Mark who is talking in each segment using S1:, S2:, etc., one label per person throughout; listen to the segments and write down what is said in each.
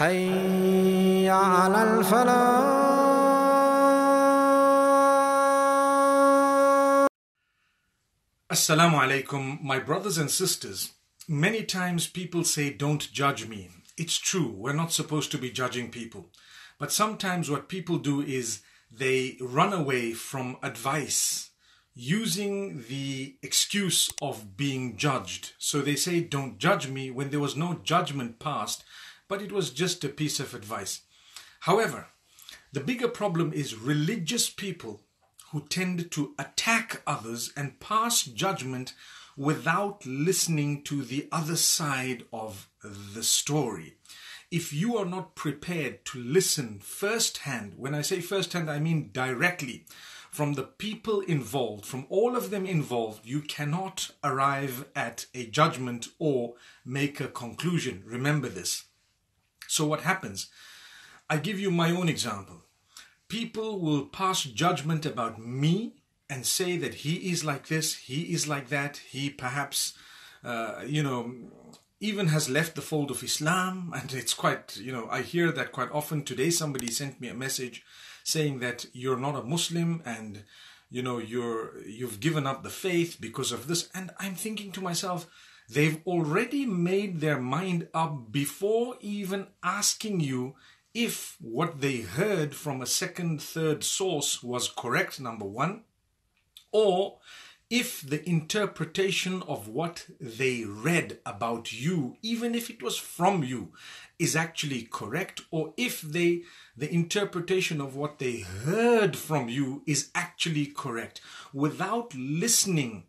S1: حي على الفلاح.
S2: Assalamu alaikum, my brothers and sisters. Many times people say, don't judge me. It's true, we're not supposed to be judging people. But sometimes what people do is they run away from advice using the excuse of being judged. So they say, don't judge me, when there was no judgment passed, but it was just a piece of advice. However, the bigger problem is religious people who tend to attack others and pass judgment without listening to the other side of the story. If you are not prepared to listen firsthand, when I say firsthand, I mean directly, from the people involved, from all of them involved, you cannot arrive at a judgment or make a conclusion. Remember this. So what happens? I give you my own example. People will pass judgment about me and say that he is like this, he is like that, he perhaps, even has left the fold of Islam. And it's quite, I hear that quite often. Today somebody sent me a message saying that you're not a Muslim and, you've given up the faith because of this. And I'm thinking to myself, they've already made their mind up before even asking you if what they heard from a second, third source was correct, number one, or if the interpretation of what they read about you, even if it was from you, is actually correct, or if the interpretation of what they heard from you is actually correct, without listening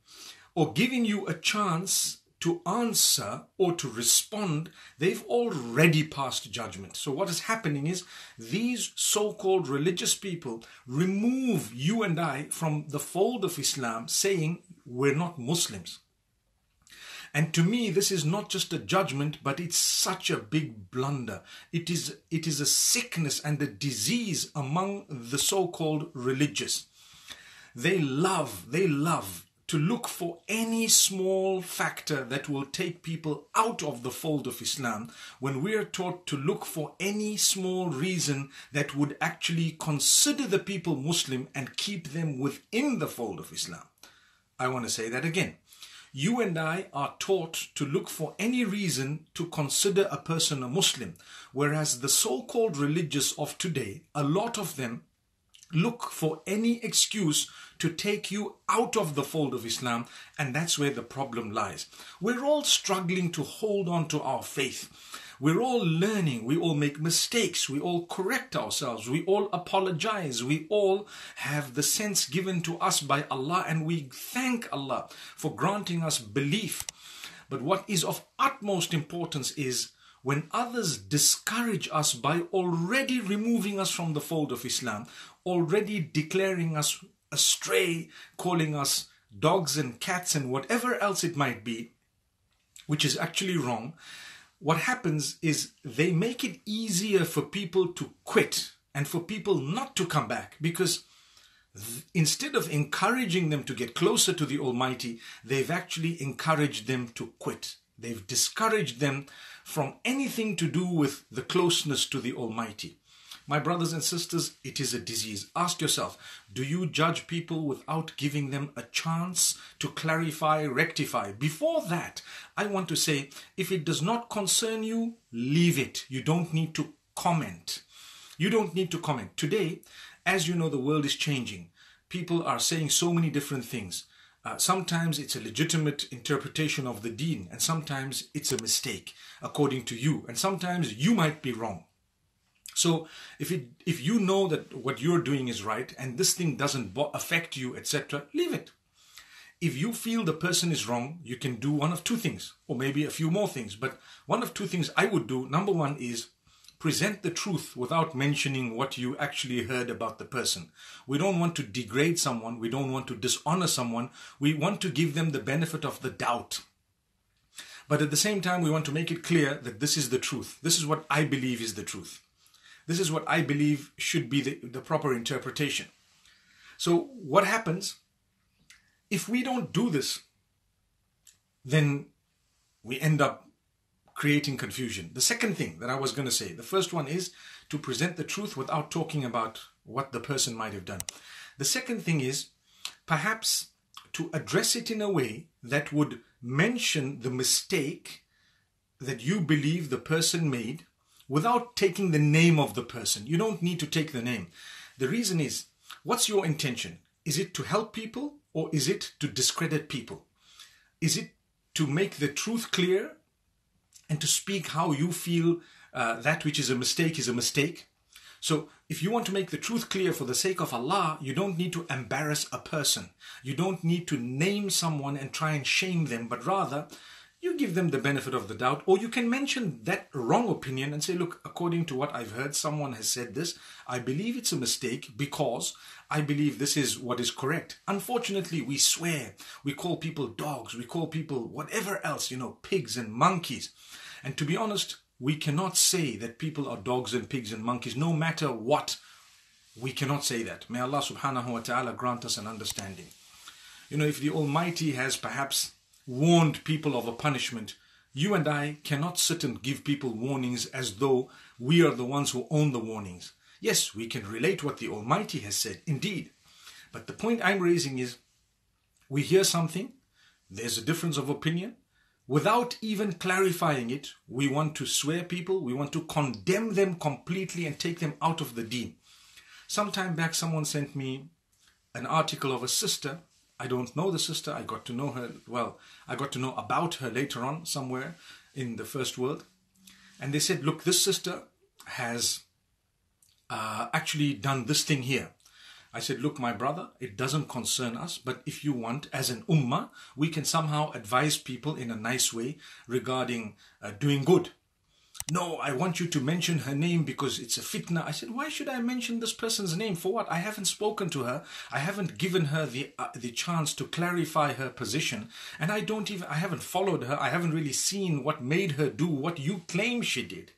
S2: or giving you a chance to answer or to respond. They've already passed judgment. So what is happening is these so-called religious people remove you and I from the fold of Islam, saying we're not Muslims. And to me, this is not just a judgment, but it's such a big blunder. It is a sickness and a disease among the so-called religious. They love to look for any small factor that will take people out of the fold of Islam, when we are taught to look for any small reason that would actually consider the people Muslim and keep them within the fold of Islam. I want to say that again. You and I are taught to look for any reason to consider a person a Muslim, whereas the so-called religious of today, a lot of them look for any excuse to take you out of the fold of Islam, and that's where the problem lies. We're all struggling to hold on to our faith. We're all learning. We all make mistakes. We all correct ourselves. We all apologize. We all have the sense given to us by Allah, and we thank Allah for granting us belief. But what is of utmost importance is when others discourage us by already removing us from the fold of Islam, already declaring us astray, calling us dogs and cats and whatever else it might be, which is actually wrong, what happens is they make it easier for people to quit and for people not to come back, because instead of encouraging them to get closer to the Almighty, they've actually encouraged them to quit. They've discouraged them from anything to do with the closeness to the Almighty. My brothers and sisters, it is a disease. Ask yourself, do you judge people without giving them a chance to clarify, rectify? Before that, I want to say, if it does not concern you, leave it. You don't need to comment. You don't need to comment. Today, as you know, the world is changing. People are saying so many different things. Sometimes it's a legitimate interpretation of the deen, and sometimes it's a mistake according to you, and sometimes you might be wrong. So if you know that what you're doing is right and this thing doesn't affect you, etc., leave it. If you feel the person is wrong, you can do one of two things, or maybe a few more things. But one of two things I would do, number one, is present the truth without mentioning what you actually heard about the person. We don't want to degrade someone. We don't want to dishonor someone. We want to give them the benefit of the doubt. But at the same time, we want to make it clear that this is the truth. This is what I believe is the truth. This is what I believe should be the proper interpretation. So what happens if we don't do this? Then we end up creating confusion. The second thing that I was going to say, the first one is to present the truth without talking about what the person might have done. The second thing is perhaps to address it in a way that would mention the mistake that you believe the person made without taking the name of the person. You don't need to take the name. The reason is, what's your intention? Is it to help people or is it to discredit people? Is it to make the truth clear and to speak how you feel that which is a mistake is a mistake? So if you want to make the truth clear for the sake of Allah, you don't need to embarrass a person. You don't need to name someone and try and shame them, but rather you give them the benefit of the doubt, or you can mention that wrong opinion and say, look, according to what I've heard, someone has said this. I believe it's a mistake because I believe this is what is correct. Unfortunately, we swear, we call people dogs, we call people whatever else, pigs and monkeys. And to be honest, we cannot say that people are dogs and pigs and monkeys, no matter what. We cannot say that. May Allah subhanahu wa ta'ala grant us an understanding. If the Almighty has perhaps warned people of a punishment, you and I cannot sit and give people warnings as though we are the ones who own the warnings. Yes, we can relate what the Almighty has said, indeed. But the point I'm raising is, we hear something, there's a difference of opinion. Without even clarifying it, we want to swear people, we want to condemn them completely and take them out of the deen. Some time back, someone sent me an article of a sister. I don't know the sister. I got to know her. Well, I got to know about her later on somewhere in the first world. And they said, look, this sister has actually done this thing here. I said, look, my brother, it doesn't concern us. But if you want, as an ummah, we can somehow advise people in a nice way regarding doing good. No, I want you to mention her name because it's a fitna. I said, why should I mention this person's name? For what? I haven't spoken to her. I haven't given her the chance to clarify her position. And I haven't followed her. I haven't really seen what made her do what you claim she did.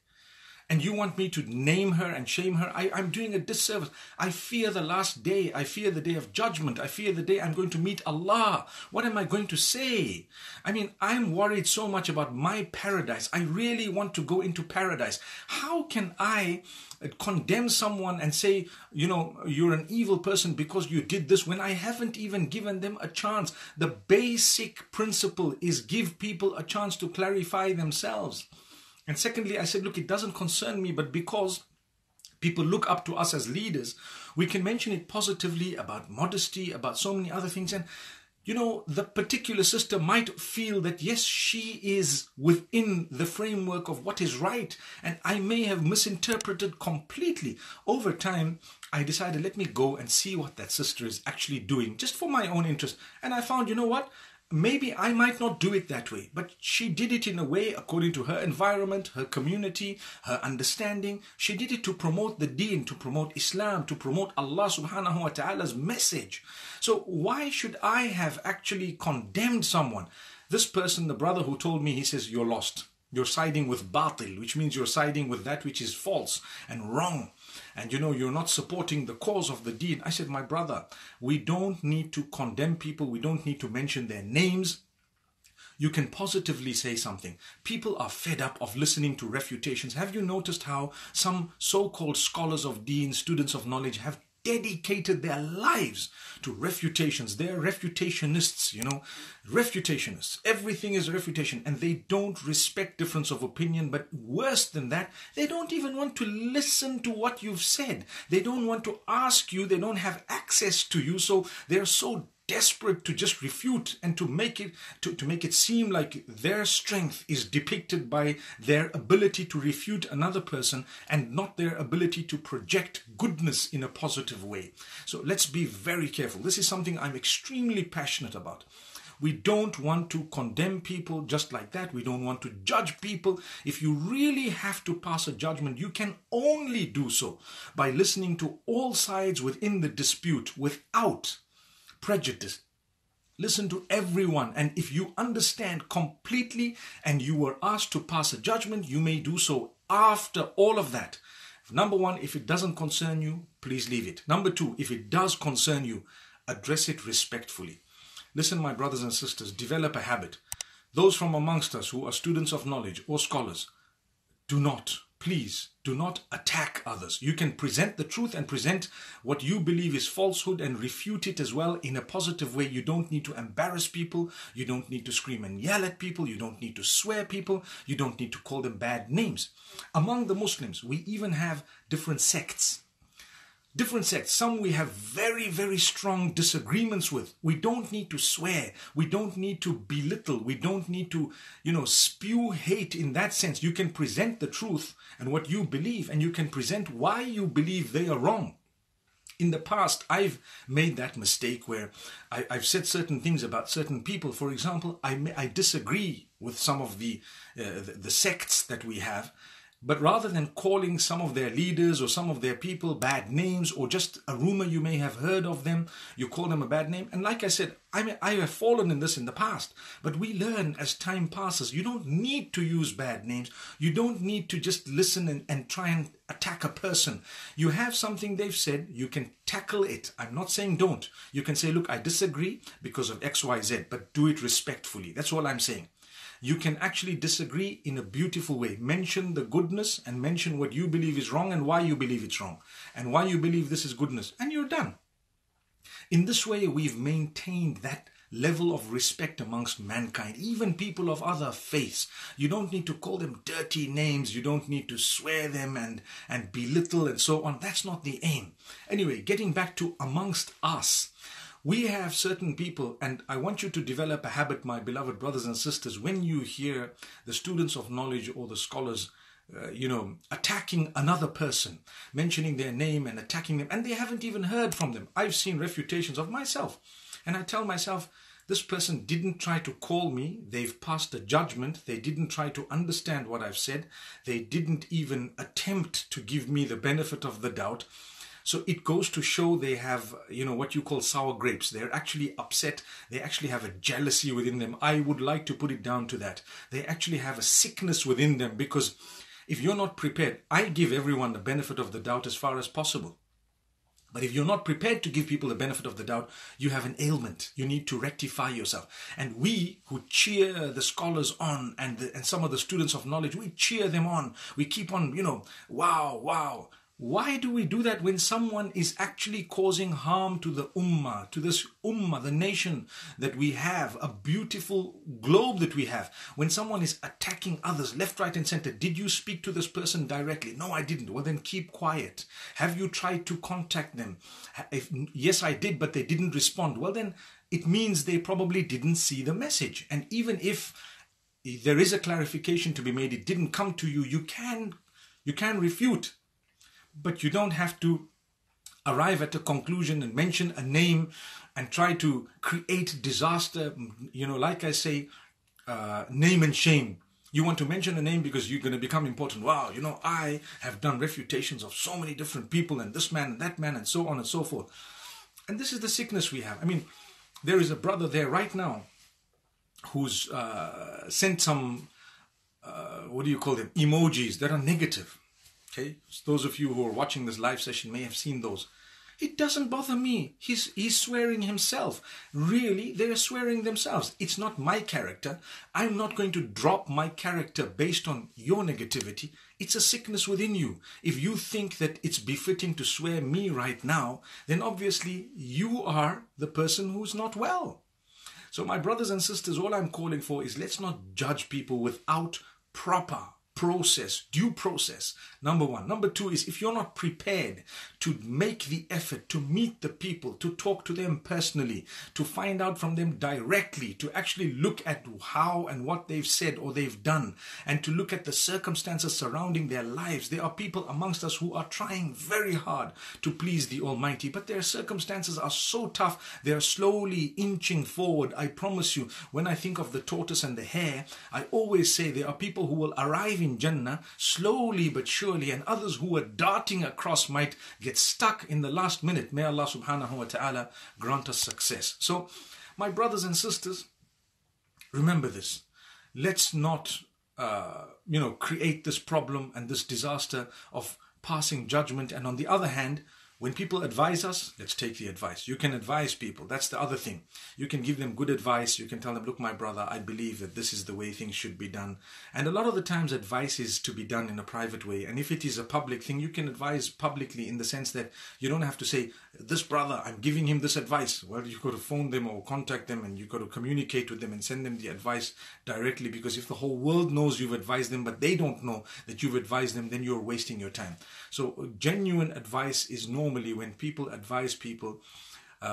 S2: And you want me to name her and shame her? I'm doing a disservice. I fear the last day. I fear the day of judgment. I fear the day I'm going to meet Allah. What am I going to say? I'm worried so much about my paradise. I really want to go into paradise. How can I condemn someone and say, you're an evil person because you did this when I haven't even given them a chance? The basic principle is give people a chance to clarify themselves. And secondly, I said, look, it doesn't concern me, but because people look up to us as leaders, we can mention it positively about modesty, about so many other things. And, the particular sister might feel that, yes, she is within the framework of what is right. And I may have misinterpreted completely. Over time, I decided, let me go and see what that sister is actually doing, just for my own interest. And I found, you know what? Maybe I might not do it that way, but she did it in a way according to her environment, her community, her understanding. She did it to promote the deen, to promote Islam, to promote Allah subhanahu wa ta'ala's message. So why should I have actually condemned someone? This person, the brother who told me, he says, you're lost. You're siding with batil, which means you're siding with that which is false and wrong. And you're not supporting the cause of the deen. I said, my brother, we don't need to condemn people. We don't need to mention their names. You can positively say something. People are fed up of listening to refutations. Have you noticed how some so-called scholars of deen, students of knowledge, have dedicated their lives to refutations? They're refutationists, refutationists. Everything is refutation, and they don't respect difference of opinion. But worse than that, they don't even want to listen to what you've said. They don't want to ask you. They don't have access to you. So they're so desperate to just refute and to make it seem like their strength is depicted by their ability to refute another person and not their ability to project goodness in a positive way. So let's be very careful. This is something I'm extremely passionate about. We don't want to condemn people just like that. We don't want to judge people. If you really have to pass a judgment, you can only do so by listening to all sides within the dispute without prejudice. Listen to everyone, and if you understand completely and you were asked to pass a judgment, you may do so after all of that. Number one, if it doesn't concern you, please leave it. Number two, if it does concern you, address it respectfully. Listen, my brothers and sisters, develop a habit. those from amongst us who are students of knowledge or scholars, do not, please, do not attack others. You can present the truth and present what you believe is falsehood and refute it as well in a positive way. You don't need to embarrass people. You don't need to scream and yell at people. You don't need to swear people. You don't need to call them bad names. Among the Muslims, we even have different sects. Different sects. Some we have very, very strong disagreements with. We don't need to swear. We don't need to belittle. We don't need to, spew hate in that sense. You can present the truth and what you believe, and you can present why you believe they are wrong. In the past, I've made that mistake where I've said certain things about certain people. For example, I disagree with some of the sects that we have. But rather than calling some of their leaders or some of their people bad names, or just a rumor you may have heard of them, you call them a bad name. And like I said, I have fallen in this in the past. But we learn as time passes. You don't need to use bad names. You don't need to just listen and try and attack a person. You have something they've said, you can tackle it. I'm not saying don't. You can say, look, I disagree because of X, Y, Z, but do it respectfully. That's all I'm saying. You can actually disagree in a beautiful way. Mention the goodness and mention what you believe is wrong and why you believe it's wrong and why you believe this is goodness, and you're done. In this way, we've maintained that level of respect amongst mankind, even people of other faiths. You don't need to call them dirty names. You don't need to swear them and belittle and so on. That's not the aim. Anyway, getting back to amongst us. We have certain people, and I want you to develop a habit, my beloved brothers and sisters, when you hear the students of knowledge or the scholars, attacking another person, mentioning their name and attacking them, and they haven't even heard from them. I've seen refutations of myself, and I tell myself, this person didn't try to call me. They've passed a judgment. They didn't try to understand what I've said. They didn't even attempt to give me the benefit of the doubt. So it goes to show they have, what you call sour grapes. They're actually upset. They actually have a jealousy within them. I would like to put it down to that. They actually have a sickness within them, because if you're not prepared, I give everyone the benefit of the doubt as far as possible. But if you're not prepared to give people the benefit of the doubt, you have an ailment. You need to rectify yourself. And we who cheer the scholars on and some of the students of knowledge, we cheer them on. We keep on, wow, wow. Why do we do that when someone is actually causing harm to the ummah, to this ummah, the nation that we have, a beautiful globe that we have? When someone is attacking others left, right and center, did you speak to this person directly? No, I didn't. Well, then keep quiet. Have you tried to contact them? Yes, I did, but they didn't respond. Well, then it means they probably didn't see the message. And even if there is a clarification to be made, it didn't come to you, you can refute. But you don't have to arrive at a conclusion and mention a name and try to create disaster. Like I say, name and shame. You want to mention a name because you're going to become important. Wow, I have done refutations of so many different people and this man and that man and so on and so forth. And this is the sickness we have. I mean, there is a brother there right now who's sent some, emojis that are negative. Okay, so those of you who are watching this live session may have seen those. It doesn't bother me. He's swearing himself. Really, they're swearing themselves. It's not my character. I'm not going to drop my character based on your negativity. It's a sickness within you. If you think that it's befitting to swear me right now, then obviously you are the person who's not well. So my brothers and sisters, all I'm calling for is let's not judge people without proper due process, number one. Number two is if you're not prepared to make the effort to meet the people, to talk to them personally, to find out from them directly, to actually look at how and what they've said or they've done, and to look at the circumstances surrounding their lives. There are people amongst us who are trying very hard to please the Almighty, but their circumstances are so tough, they are slowly inching forward. I promise you, when I think of the tortoise and the hare, I always say there are people who will arrive in Jannah slowly but surely, and others who are darting across might get stuck in the last minute. May Allah subhanahu wa ta'ala grant us success. So, my brothers and sisters, remember this. Let's not, create this problem and this disaster of passing judgment, and on the other hand, When people advise us, let's take the advice. You can advise people. That's the other thing. You can give them good advice. You can tell them, look, my brother, I believe that this is the way things should be done. And a lot of the times advice is to be done in a private way. And if it is a public thing, you can advise publicly in the sense that you don't have to say, this brother, I'm giving him this advice. Well, you've got to phone them or contact them, and you've got to communicate with them and send them the advice directly. Because if the whole world knows you've advised them, but they don't know that you've advised them, then you're wasting your time. So genuine advice is normally when people advise people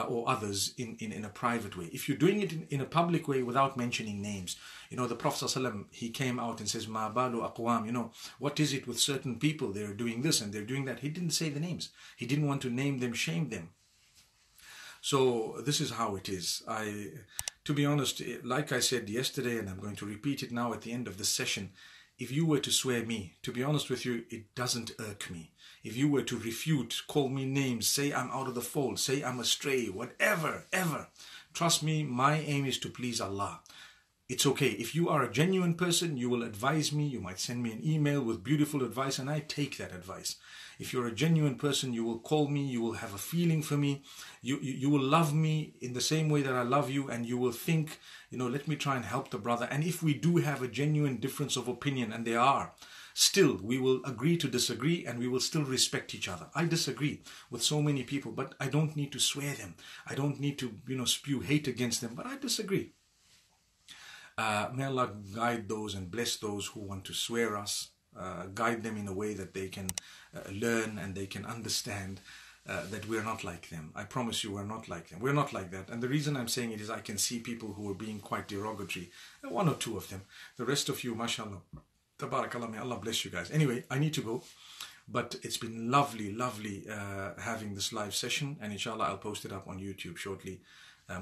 S2: or others in a private way. If you're doing it in a public way without mentioning names, the Prophet ﷺ, he came out and says, Ma balu aqwam, what is it with certain people? They're doing this and they're doing that. He didn't say the names. He didn't want to name them, shame them. So this is how it is. To be honest, like I said yesterday, and I'm going to repeat it now at the end of this session, if you were to swear me, to be honest with you, it doesn't irk me. If you were to refute, call me names, say I'm out of the fold, say I'm astray, whatever, ever, trust me, my aim is to please Allah. It's okay. If you are a genuine person, you will advise me. You might send me an email with beautiful advice, and I take that advice. If you're a genuine person, you will call me, you will have a feeling for me, you will love me in the same way that I love you, and you will think, let me try and help the brother. And if we do have a genuine difference of opinion, and there are, still we will agree to disagree, and we will still respect each other. I disagree with so many people, but I don't need to swear them. I don't need to, spew hate against them, but I disagree. May Allah guide those and bless those who want to swear us, guide them in a way that they can learn and they can understand that we're not like them. I promise you, we're not like them. We're not like that. And the reason I'm saying it is I can see people who are being quite derogatory. One or two of them. The rest of you, mashallah, tabarakallah, may Allah bless you guys. Anyway, I need to go. But it's been lovely having this live session. And inshallah, I'll post it up on YouTube shortly.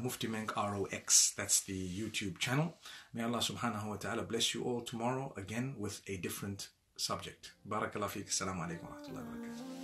S2: Mufti Menk ROX, that's the YouTube channel. May Allah subhanahu wa ta'ala bless you all tomorrow again with a different subject. Barakallah feek. Assalamu alaikum wa rahmatullahi wa barakatuh.